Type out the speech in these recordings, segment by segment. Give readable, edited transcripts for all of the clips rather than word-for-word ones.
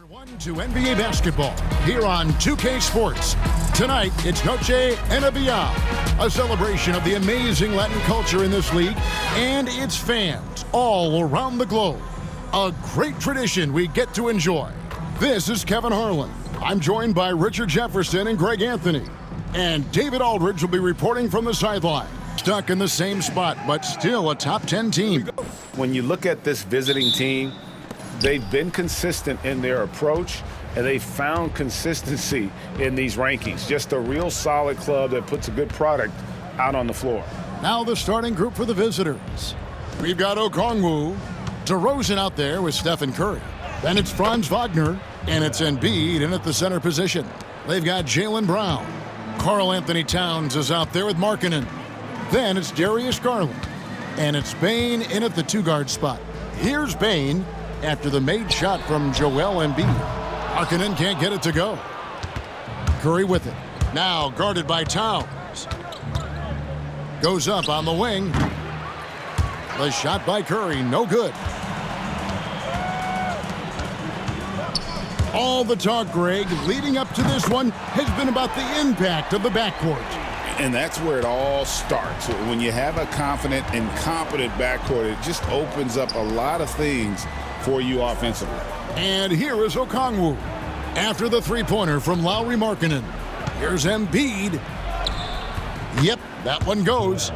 One to NBA basketball here on 2K Sports. Tonight, it's Noche NBA, a celebration of the amazing Latin culture in this league and its fans all around the globe. A great tradition we get to enjoy. This is Kevin Harlan. I'm joined by Richard Jefferson and Greg Anthony. And David Aldridge will be reporting from the sideline. Stuck in the same spot, but still a top 10 team. When you look at this visiting team, they've been consistent in their approach, and they found consistency in these rankings. Just a real solid club that puts a good product out on the floor. Now the starting group for the visitors. We've got Okongwu, DeRozan out there with Stephen Curry. Then it's Franz Wagner, and it's Embiid in at the center position. They've got Jaylen Brown. Karl Anthony Towns is out there with Markkanen. Then it's Darius Garland, and it's Bane in at the two-guard spot. Here's Bane after the made shot from Joel Embiid. Markkanen can't get it to go. Curry with it. Now guarded by Towns. Goes up on the wing. The shot by Curry, no good. All the talk, Greg, leading up to this one has been about the impact of the backcourt. And that's where it all starts. When you have a confident and competent backcourt, it just opens up a lot of things for you offensively. And here is Okongwu after the three-pointer from Lauri Markkanen. Here's Embiid. Yep, that one goes.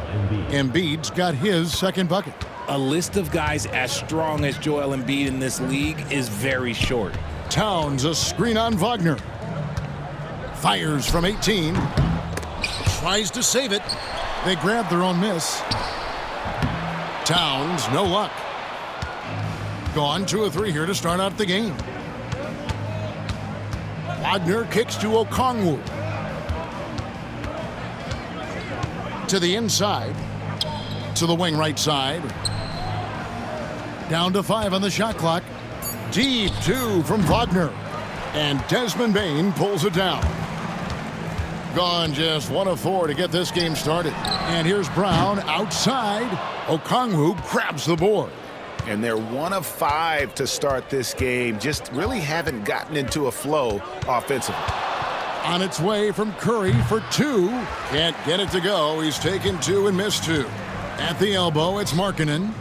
Embiid's got his second bucket. A list of guys as strong as Joel Embiid in this league is very short. Towns, a screen on Wagner. Fires from 18. Tries to save it. They grab their own miss. Towns, no luck. Gone 2 of 3 here to start out the game. Wagner kicks to Okongwu. To the inside. To the wing right side. Down to 5 on the shot clock. Deep 2 from Wagner. And Desmond Bane pulls it down. Gone just 1 of 4 to get this game started. And here's Brown outside. Okongwu grabs the board. And they're 1 of 5 to start this game. Just really haven't gotten into a flow offensively. On its way from Curry for 2. Can't get it to go. He's taken 2 and missed 2. At the elbow, it's Markkanen.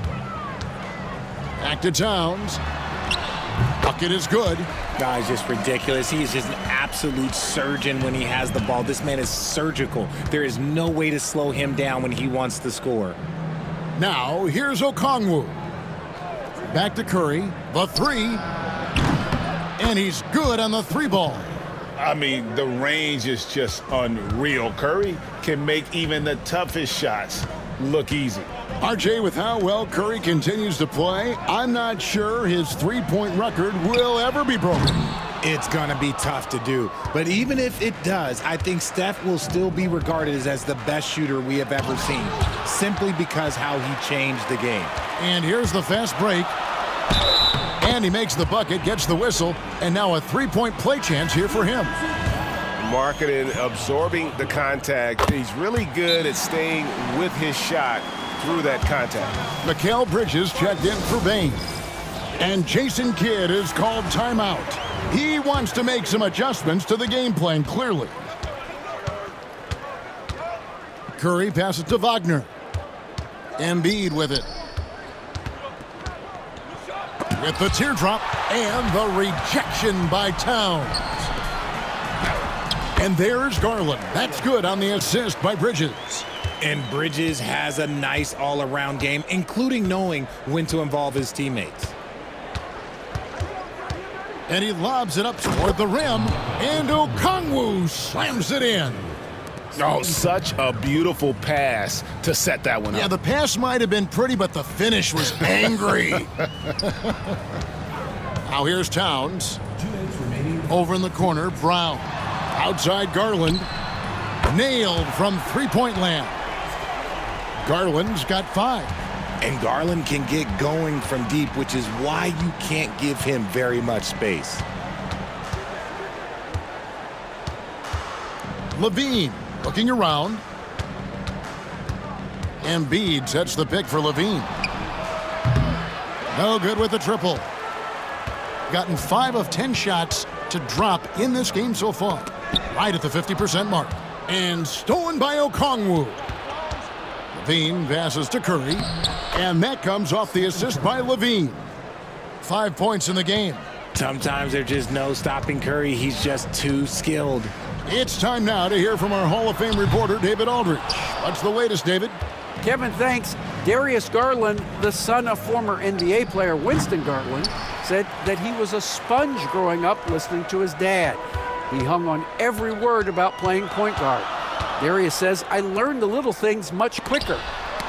Back to Towns. Bucket is good. Guy's just ridiculous. He is just an absolute surgeon when he has the ball. This man is surgical. There is no way to slow him down when he wants to score. Now, here's Okongwu. Back to Curry. The 3. And he's good on the 3 ball. I mean, the range is just unreal. Curry can make even the toughest shots look easy. RJ, with how well Curry continues to play, I'm not sure his three-point record will ever be broken. It's going to be tough to do. But even if it does, I think Steph will still be regarded as the best shooter we have ever seen, simply because how he changed the game. And here's the fast break. And he makes the bucket, gets the whistle, and now a three-point play chance here for him. Markkanen absorbing the contact. He's really good at staying with his shot through that contact. Mikal Bridges checked in for Bane. And Jason Kidd is called timeout. He wants to make some adjustments to the game plan, clearly. Curry passes to Wagner. Embiid with it. With the teardrop and the rejection by Towns. And there's Garland. That's good on the assist by Bridges. And Bridges has a nice all-around game, including knowing when to involve his teammates. And he lobs it up toward the rim, and Okongwu slams it in. Oh, such a beautiful pass to set that one up. Yeah, the pass might have been pretty, but the finish was angry. Now here's Towns. Over in the corner, Brown. Outside Garland. Nailed from three-point land. Garland's got 5. And Garland can get going from deep, which is why you can't give him very much space. Levine looking around. Embiid sets the pick for Levine. No good with the triple. gotten 5 of 10 shots to drop in this game so far. Right at the 50% mark. And stolen by Okongwu. Levine passes to Curry. And that comes off the assist by Levine. 5 points in the game. Sometimes there's just no stopping Curry. He's just too skilled. It's time now to hear from our Hall of Fame reporter, David Aldridge. What's the latest, David? Kevin, thanks. Darius Garland, the son of former NBA player Winston Garland, said that he was a sponge growing up listening to his dad. He hung on every word about playing point guard. Darius says, I learned the little things much quicker.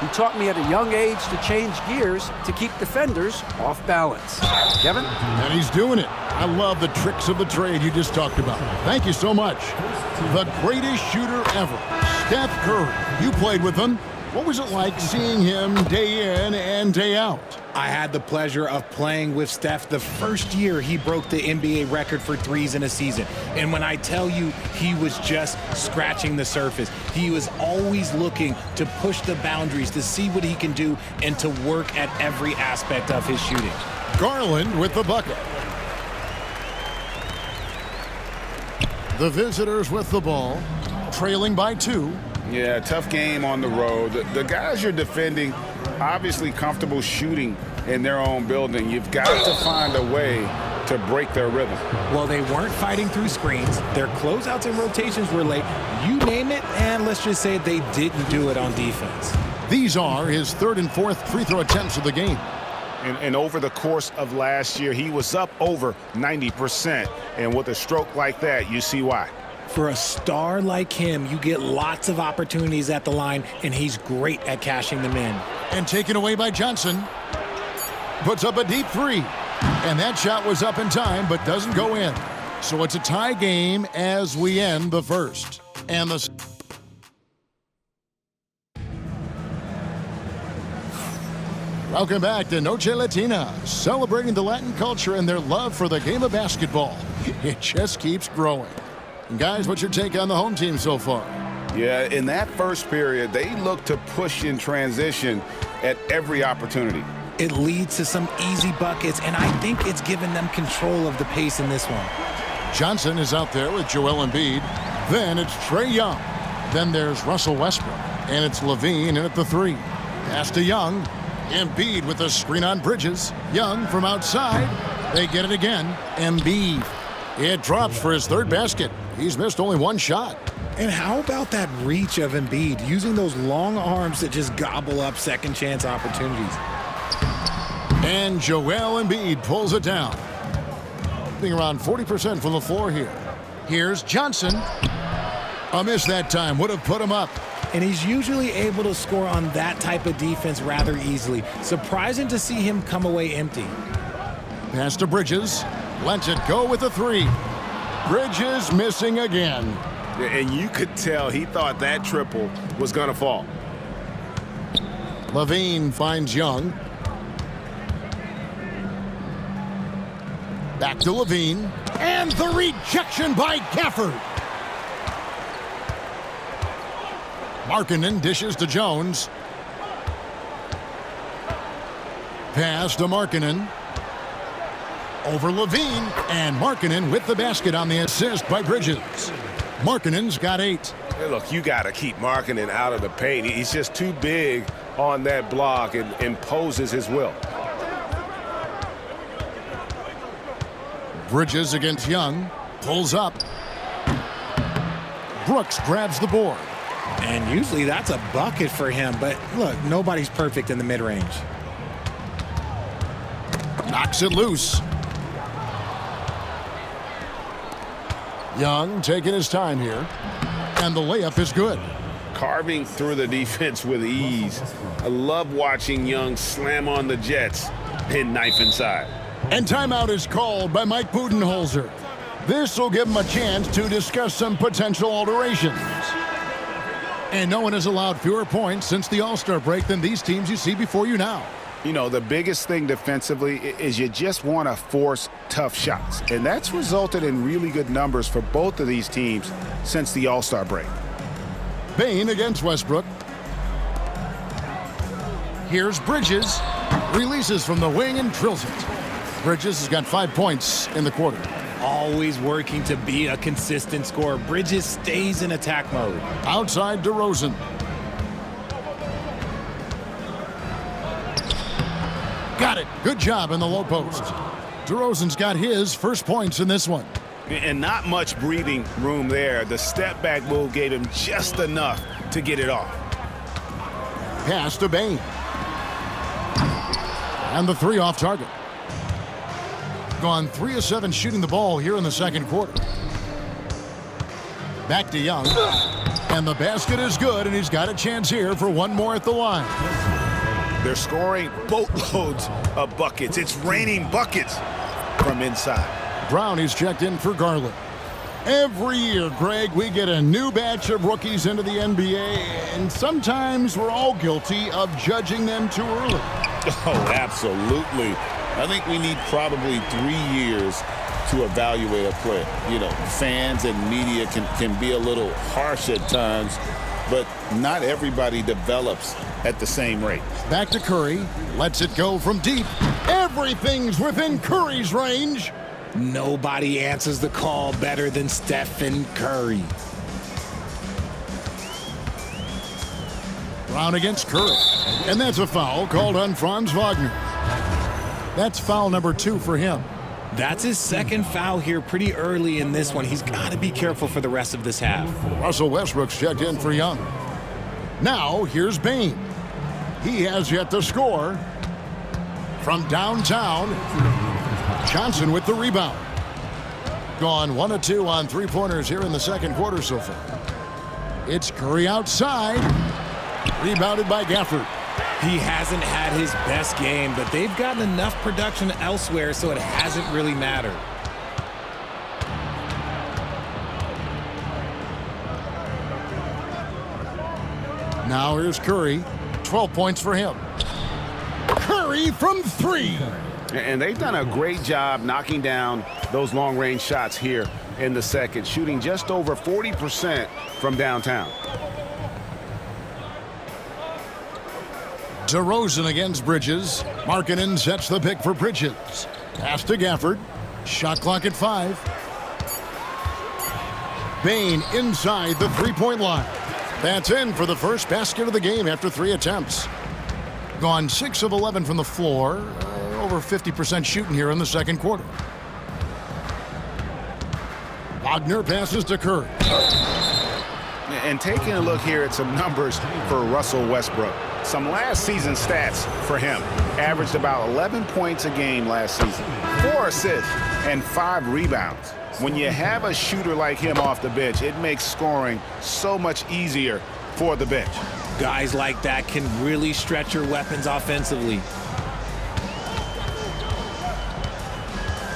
He taught me at a young age to change gears to keep defenders off balance. Kevin? And he's doing it. I love the tricks of the trade you just talked about. Thank you so much. The greatest shooter ever, Steph Curry. You played with him. What was it like seeing him day in and day out? I had the pleasure of playing with Steph the first year he broke the NBA record for threes in a season. And when I tell you he was just scratching the surface, he was always looking to push the boundaries, to see what he can do, and to work at every aspect of his shooting. Garland with the bucket. The visitors with the ball, trailing by 2. Yeah, tough game on the road. The guys you're defending, obviously comfortable shooting in their own building. You've got to find a way to break their rhythm. Well, they weren't fighting through screens. Their closeouts and rotations were late. You name it, and let's just say they didn't do it on defense. These are his 3rd and 4th free throw attempts of the game. And over the course of last year, he was up over 90%. And with a stroke like that, you see why. For a star like him, you get lots of opportunities at the line, and he's great at cashing them in. And taken away by Johnson. Puts up a deep 3. And that shot was up in time, but doesn't go in. So it's a tie game as we end the first. And the... Welcome back to Noche Latina, celebrating the Latin culture and their love for the game of basketball. It just keeps growing. And guys, what's your take on the home team so far? Yeah, in that first period, they look to push in transition at every opportunity. It leads to some easy buckets, and I think it's given them control of the pace in this one. Johnson is out there with Joel Embiid. Then it's Trae Young. Then there's Russell Westbrook. And it's Levine in at the 3. Pass to Young. Embiid with a screen on Bridges. Young from outside. They get it again. Embiid. It drops for his 3rd basket. He's missed only 1 shot. And how about that reach of Embiid, using those long arms that just gobble up second chance opportunities? And Joel Embiid pulls it down. Being around 40% from the floor here. Here's Johnson. A miss that time. Would have put him up. And he's usually able to score on that type of defense rather easily. Surprising to see him come away empty. Pass to Bridges. Lets it go with a 3. Bridges missing again. And you could tell he thought that triple was going to fall. Levine finds Young. Back to Levine. And the rejection by Gafford. Markkanen dishes to Jones. Pass to Markkanen. Over Levine. And Markkanen with the basket on the assist by Bridges. Markkanen's got 8. Hey, look, you got to keep Markkanen out of the paint. He's just too big on that block and imposes his will. Bridges against Young. Pulls up. Brooks grabs the board. And usually that's a bucket for him. But look, nobody's perfect in the mid-range. Knocks it loose. Young taking his time here. And the layup is good. Carving through the defense with ease. I love watching Young slam on the Jets and knife inside. And timeout is called by Mike Budenholzer. This will give him a chance to discuss some potential alterations. And no one has allowed fewer points since the All-Star break than these teams you see before you now. You know, the biggest thing defensively is you just want to force tough shots. And that's resulted in really good numbers for both of these teams since the All-Star break. Bain against Westbrook. Here's Bridges. Releases from the wing and drills it. Bridges has got 5 points in the quarter. Always working to be a consistent scorer. Bridges stays in attack mode. Outside DeRozan. Got it. Good job in the low post. DeRozan's got his first points in this one. And not much breathing room there. The step-back move gave him just enough to get it off. Pass to Bane. And the 3 off target. Gone 3 of 7 shooting the ball here in the second quarter. Back to Young. And the basket is good, and he's got a chance here for one more at the line. They're scoring boatloads of buckets. It's raining buckets from inside. Brown is checked in for Garland. Every year, Greg, we get a new batch of rookies into the NBA, and sometimes we're all guilty of judging them too early. Oh, absolutely. I think we need probably 3 years to evaluate a player. You know, fans and media can be a little harsh at times, but not everybody develops at the same rate. Back to Curry. Lets it go from deep. Everything's within Curry's range. Nobody answers the call better than Stephen Curry. Brown against Curry. And that's a foul called on Franz Wagner. That's foul number 2 for him. That's his second foul here pretty early in this one. He's got to be careful for the rest of this half. Russell Westbrook's checked in for Young. Now, here's Bane. He has yet to score. From downtown, Johnson with the rebound. Gone 1 of 2 on 3-pointers here in the second quarter so far. It's Curry outside. Rebounded by Gafford. He hasn't had his best game, but they've gotten enough production elsewhere, so it hasn't really mattered. Now here's Curry. 12 points for him. Curry from 3. And they've done a great job knocking down those long-range shots here in the second, shooting just over 40% from downtown. DeRozan against Bridges. Markkanen sets the pick for Bridges. Pass to Gafford. Shot clock at 5. Bane inside the 3-point line. That's in for the first basket of the game after 3 attempts. Gone 6 of 11 from the floor. Over 50% shooting here in the second quarter. Wagner passes to Curry. And taking a look here at some numbers for Russell Westbrook. Some last season stats for him. Averaged about 11 points a game last season. 4 assists and 5 rebounds. When you have a shooter like him off the bench, it makes scoring so much easier for the bench. Guys like that can really stretch your weapons offensively.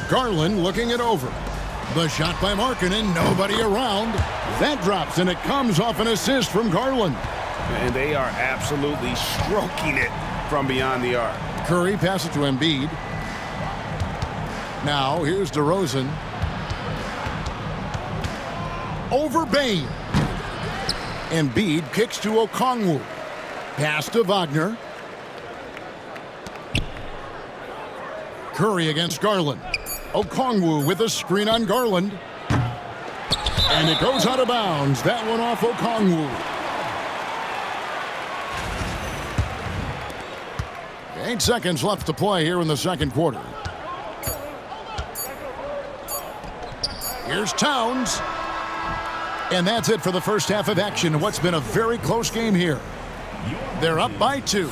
Garland looking it over. The shot by Markkanen, nobody around. That drops, and it comes off an assist from Garland. And they are absolutely stroking it from beyond the arc. Curry passes to Embiid. Now, here's DeRozan. Over Bane. Embiid kicks to Okongwu. Pass to Wagner. Curry against Garland. Okongwu with a screen on Garland. And it goes out of bounds. That one off Okongwu. 8 seconds left to play here in the second quarter. Here's Towns. And that's it for the first half of action in what's been a very close game here. They're up by 2.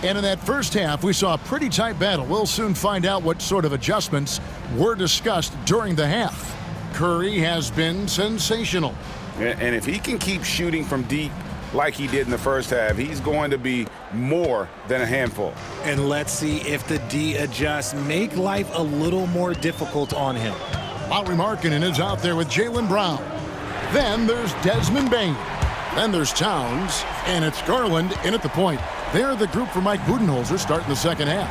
And in that first half, we saw a pretty tight battle. We'll soon find out what sort of adjustments were discussed during the half. Curry has been sensational. And if he can keep shooting from deep like he did in the first half, he's going to be more than a handful. And let's see if the D adjusts, make life a little more difficult on him. Lauri Markkanen is out there with Jaylen Brown. Then there's Desmond Bane. Then there's Towns. And it's Garland in at the point. They're the group for Mike Budenholzer starting the second half.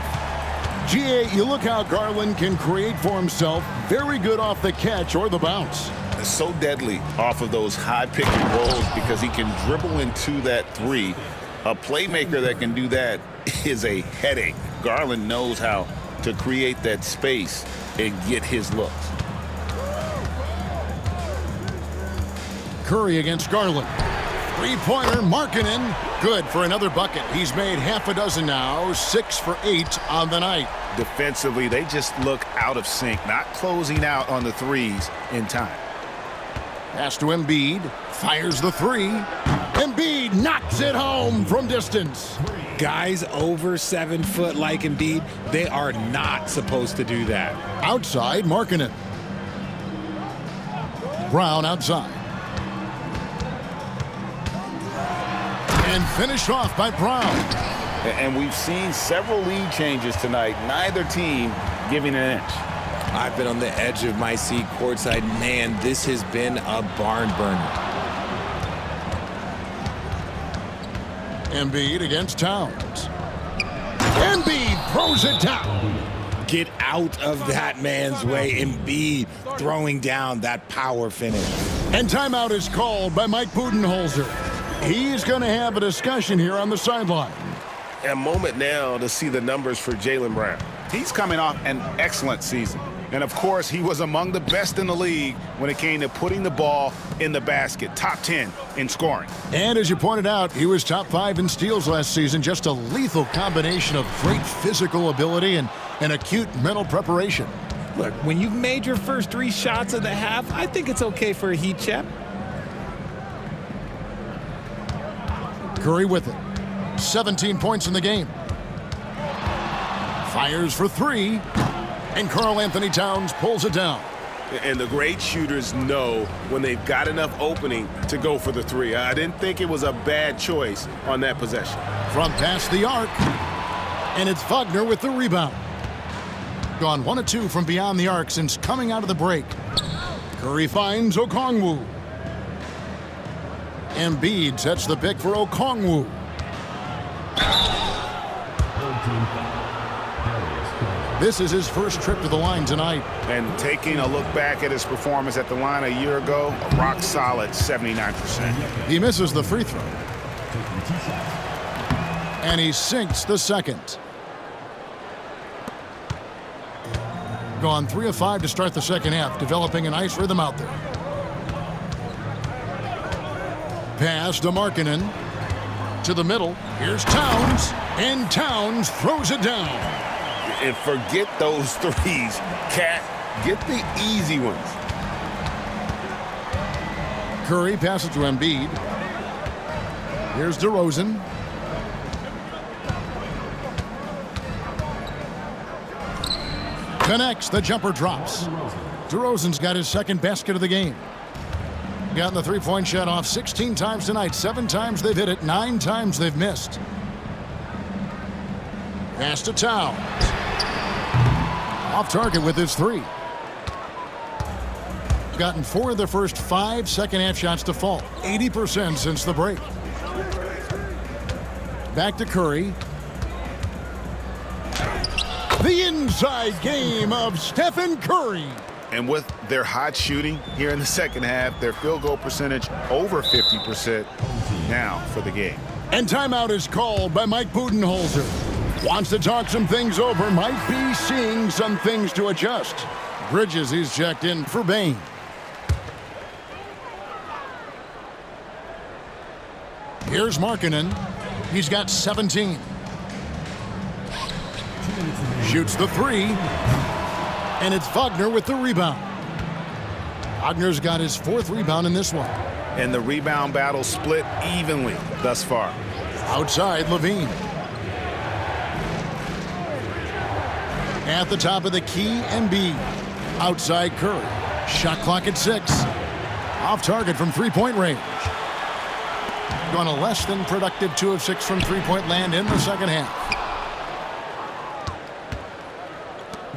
GA, you look how Garland can create for himself. Very good off the catch or the bounce. So deadly off of those high pick and rolls because he can dribble into that three. A playmaker that can do that is a headache. Garland knows how to create that space and get his looks. Curry against Garland. Three-pointer, Markkanen. Good for another bucket. He's made half a dozen now, 6 for 8 on the night. Defensively, they just look out of sync, not closing out on the threes in time. Pass to Embiid. Fires the three. Embiid knocks it home from distance. Guys over 7 foot like Embiid, they are not supposed to do that. Outside, Markkanen. Brown outside. And finished off by Brown. And we've seen several lead changes tonight, neither team giving an inch. I've been on the edge of my seat courtside. Man, this has been a barn burner. Embiid against Towns. Embiid throws it down. Get out of that man's way. Embiid throwing down that power finish. And timeout is called by Mike Budenholzer. He's going to have a discussion here on the sideline. A moment now to see the numbers for Jaylen Brown. He's coming off an excellent season. And, of course, he was among the best in the league when it came to putting the ball in the basket. Top 10 in scoring. And as you pointed out, he was top 5 in steals last season. Just a lethal combination of great physical ability and acute mental preparation. Look, when you've made your first 3 shots of the half, I think it's okay for a heat check. Curry with it. 17 points in the game. Fires for 3. And Karl-Anthony Towns pulls it down. And the great shooters know when they've got enough opening to go for the 3. I didn't think it was a bad choice on that possession. From past the arc. And it's Wagner with the rebound. Gone 1 of 2 from beyond the arc since coming out of the break. Curry finds Okongwu. Embiid sets the pick for Okongwu. This is his first trip to the line tonight. And taking a look back at his performance at the line a year ago, a rock-solid 79%. He misses the free throw. And he sinks the second. Gone 3 of 5 to start the second half, developing a nice rhythm out there. Pass to Markkanen. To the middle. Here's Towns. And Towns throws it down. And forget those threes. Cat, get the easy ones. Curry passes to Embiid. Here's DeRozan. Connects, the jumper drops. DeRozan's got his second basket of the game. Gotten the three-point shot off 16 times tonight. 7 times they've hit it, 9 times they've missed. Pass to Towns. Off target with his 3. Gotten 4 of the first 5 second-half shots to fall. 80% since the break. Back to Curry. The inside game of Stephen Curry. And with their hot shooting here in the second half, their field goal percentage over 50% now for the game. And timeout is called by Mike Budenholzer. Wants to talk some things over, might be seeing some things to adjust. Bridges, he's checked in for Bain. Here's Markkanen. He's got 17. Shoots the 3. And it's Wagner with the rebound. Wagner's got his 4th rebound in this one. And the rebound battle split evenly thus far. Outside, Levine. At the top of the key, Embiid. Outside, Curry. Shot clock at 6. Off target from three-point range. Gone a less than productive 2 of 6 from three-point land in the second half.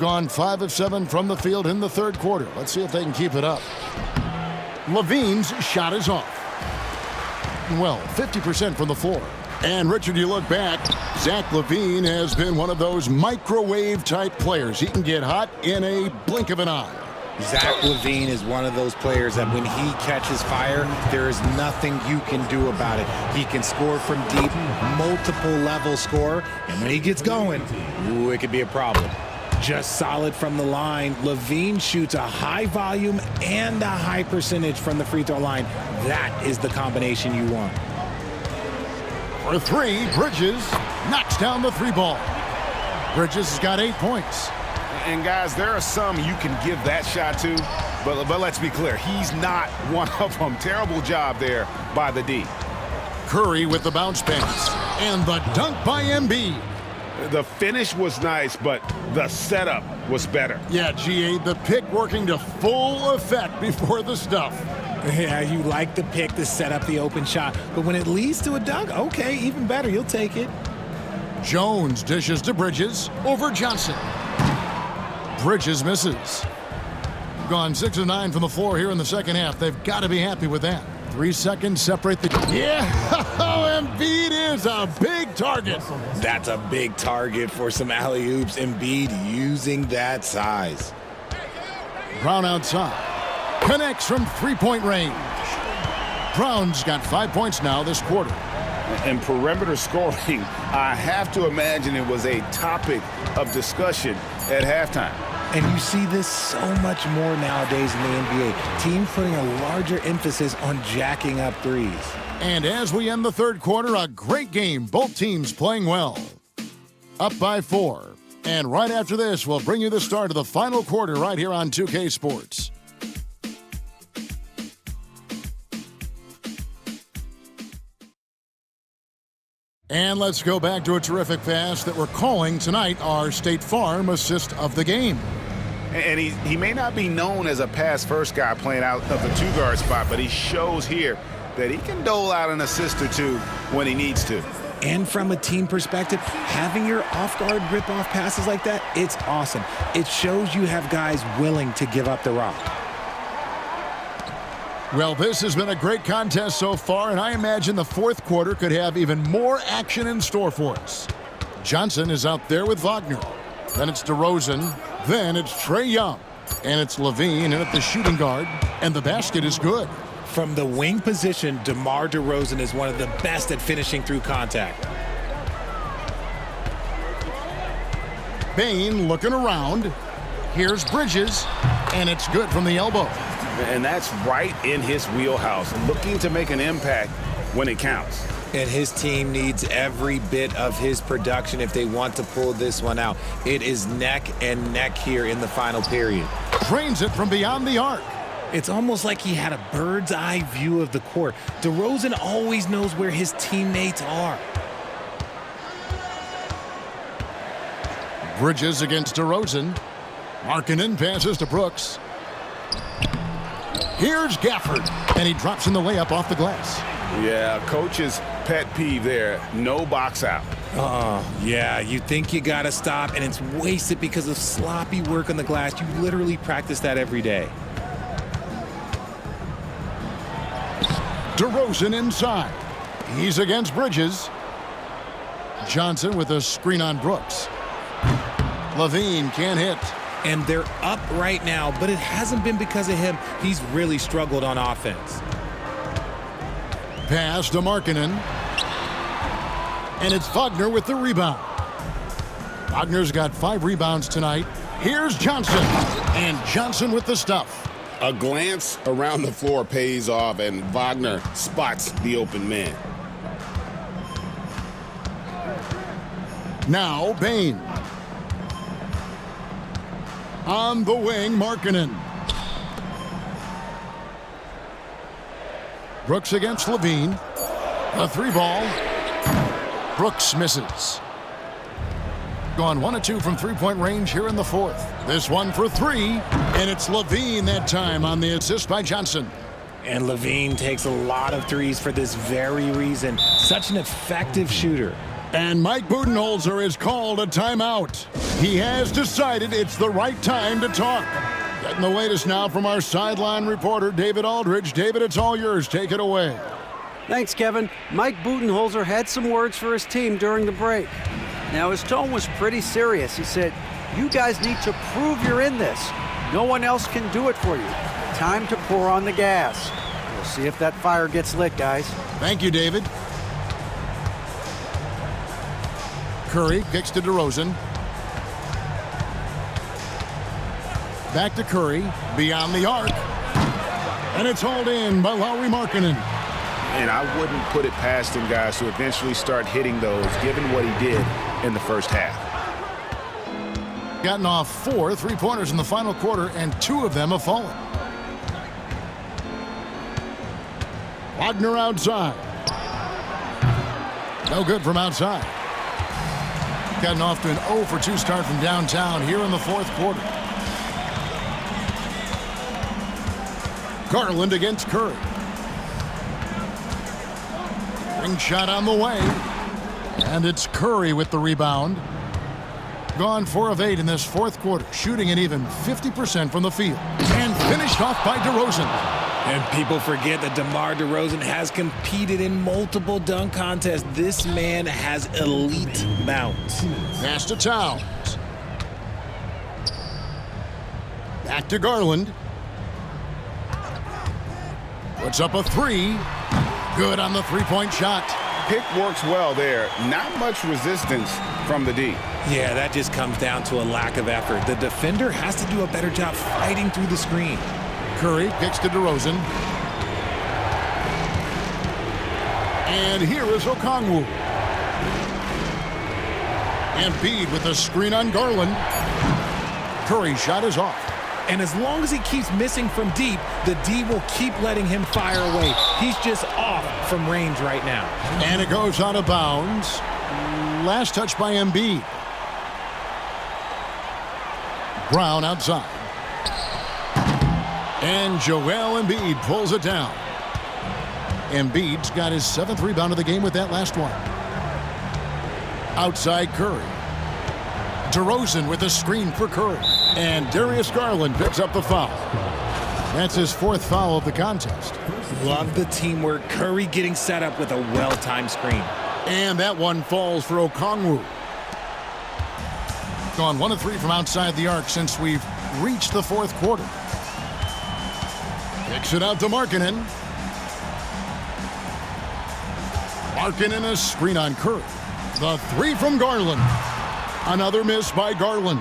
Gone 5 of 7 from the field in the third quarter. Let's see if they can keep it up. Levine's shot is off. Well, 50% from the floor. And Richard, you look back, Zach LaVine has been one of those microwave-type players. He can get hot in a blink of an eye. Zach LaVine is one of those players that when he catches fire, there is nothing you can do about it. He can score from deep, multiple level score, and when he gets going, ooh, it could be a problem. Just solid from the line. LaVine shoots a high volume and a high percentage from the free throw line. That is the combination you want. For three, Bridges knocks down the three ball. Bridges has got 8 points. And guys, there are some you can give that shot to, but let's be clear, he's not one of them. Terrible job there by the D. Curry with the bounce pass and the dunk by Embiid. The finish was nice, but the setup was better. Yeah, GA, the pick working to full effect before the stuff. Yeah, you like the pick to set up the open shot, but when it leads to a dunk, okay, even better, you'll take it. Jones dishes to Bridges over Johnson. Bridges misses. Gone 6 of 9 from the floor here in the second half. They've got to be happy with that. 3 seconds separate the... Yeah, Embiid is a big target. That's a big target for some alley-oops. Embiid using that size. Brown outside. Connects from three-point range. Brown's got 5 points now this quarter. And perimeter scoring, I have to imagine it was a topic of discussion at halftime. And you see this so much more nowadays in the NBA. Teams putting a larger emphasis on jacking up threes. And as we end the third quarter, a great game. Both teams playing well. Up by 4. And right after this, we'll bring you the start of the final quarter right here on 2K Sports. And let's go back to a terrific pass that we're calling tonight our State Farm assist of the game. And he may not be known as a pass-first guy playing out of the two-guard spot, but he shows here that he can dole out an assist or two when he needs to. And from a team perspective, having your off-guard rip-off passes like that, it's awesome. It shows you have guys willing to give up the rock. Well, this has been a great contest so far, and I imagine the fourth quarter could have even more action in store for us. Johnson is out there with Wagner. Then it's DeRozan. Then it's Trae Young. And it's LaVine in at the shooting guard, and the basket is good. From the wing position, DeMar DeRozan is one of the best at finishing through contact. Bane looking around. Here's Bridges, and it's good from the elbow. And that's right in his wheelhouse, looking to make an impact when it counts. And his team needs every bit of his production if they want to pull this one out. It is neck and neck here in the final period. Drains it from beyond the arc. It's almost like he had a bird's eye view of the court. DeRozan always knows where his teammates are. Bridges against DeRozan. Markkanen passes to Brooks. Here's Gafford, and he drops in the layup off the glass. Yeah, coach's pet peeve there, no box out. Yeah, you think you gotta stop, and it's wasted because of sloppy work on the glass. You literally practice that every day. DeRozan inside. He's against Bridges. Johnson with a screen on Brooks. LaVine can't hit. And they're up right now, but it hasn't been because of him. He's really struggled on offense. Pass to Markkanen. And it's Wagner with the rebound. Wagner's got 5 rebounds tonight. Here's Johnson. And Johnson with the stuff. A glance around the floor pays off, and Wagner spots the open man. Now Bane. On the wing, Markkanen. Brooks against LaVine. A 3-ball. Brooks misses. Gone 1 of 2 from three-point range here in the fourth. This one for 3, and it's LaVine that time on the assist by Johnson. And LaVine takes a lot of threes for this very reason. Such an effective shooter. And Mike Budenholzer is called a timeout. He has decided it's the right time to talk. Getting the latest now from our sideline reporter, David Aldridge. David, it's all yours. Take it away. Thanks, Kevin. Mike Budenholzer had some words for his team during the break. Now, his tone was pretty serious. He said, "You guys need to prove you're in this. No one else can do it for you. Time to pour on the gas. We'll see if that fire gets lit, guys. Thank you, David. Curry kicks to DeRozan. Back to Curry, beyond the arc. And it's hauled in by Lauri Markkanen. And I wouldn't put it past him, guys, to eventually start hitting those, given what he did in the first half. Gotten off 4 3-pointers in the final quarter, and 2 of them have fallen. Wagner outside. No good from outside. Gotten off to an 0 for 2 start from downtown here in the fourth quarter. Garland against Curry. Ring shot on the way. And it's Curry with the rebound. Gone 4 of 8 in this fourth quarter, shooting an even 50% from the field. And finished off by DeRozan. And people forget that DeMar DeRozan has competed in multiple dunk contests. This man has elite bounce. Pass to Towns. Back to Garland. Puts up a 3. Good on the 3-point shot. Pick works well there. Not much resistance from the D. Yeah, that just comes down to a lack of effort. The defender has to do a better job fighting through the screen. Curry kicks to DeRozan. And here is Okongwu. Embiid with a screen on Garland. Curry's shot is off. And as long as he keeps missing from deep, the D will keep letting him fire away. He's just off from range right now. And it goes out of bounds. Last touch by Embiid. Brown outside. And Joel Embiid pulls it down. Embiid's got his 7th rebound of the game with that last one. Outside Curry. DeRozan with a screen for Curry. And Darius Garland picks up the foul. That's his 4th foul of the contest. Love the teamwork. Curry getting set up with a well-timed screen. And that one falls for Okongwu. Gone 1 of 3 from outside the arc since we've reached the fourth quarter. Kicks it out to Markkanen. Markkanen a screen on Curry. The 3 from Garland. Another miss by Garland.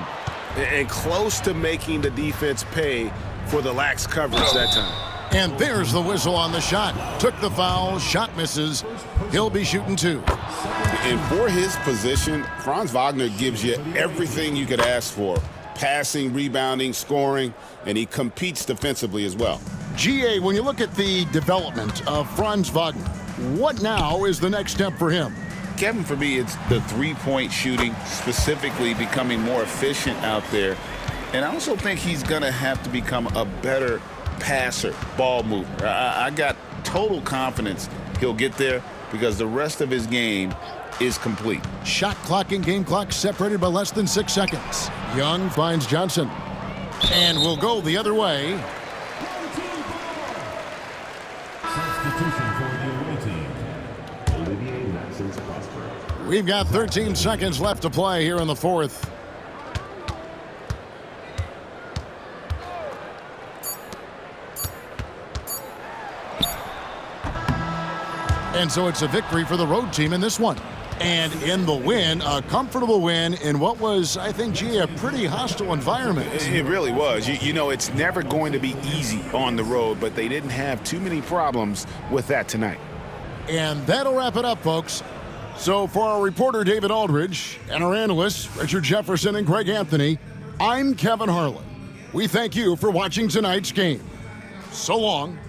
And close to making the defense pay for the lax coverage that time. And there's the whistle on the shot. Took the foul, shot misses. He'll be shooting 2. And for his position, Franz Wagner gives you everything you could ask for. Passing, rebounding, scoring, and he competes defensively as well. GA, when you look at the development of Franz Wagner, what now is the next step for him? Kevin, for me, it's the 3-point shooting, specifically becoming more efficient out there. And I also think he's going to have to become a better passer, ball mover. I got total confidence he'll get there because the rest of his game is complete. Shot clock and game clock separated by less than 6 seconds. Young finds Johnson. And will go the other way. Substitution for the away team. Olivier Maxence Prosper. We've got 13 seconds left to play here in the fourth. And so it's a victory for the road team in this one. And in the win, a comfortable win in what was, I think, G, a pretty hostile environment. It really was. You know, it's never going to be easy on the road, but they didn't have too many problems with that tonight. And that'll wrap it up, folks. So for our reporter, David Aldridge, and our analysts, Richard Jefferson and Greg Anthony, I'm Kevin Harlan. We thank you for watching tonight's game. So long.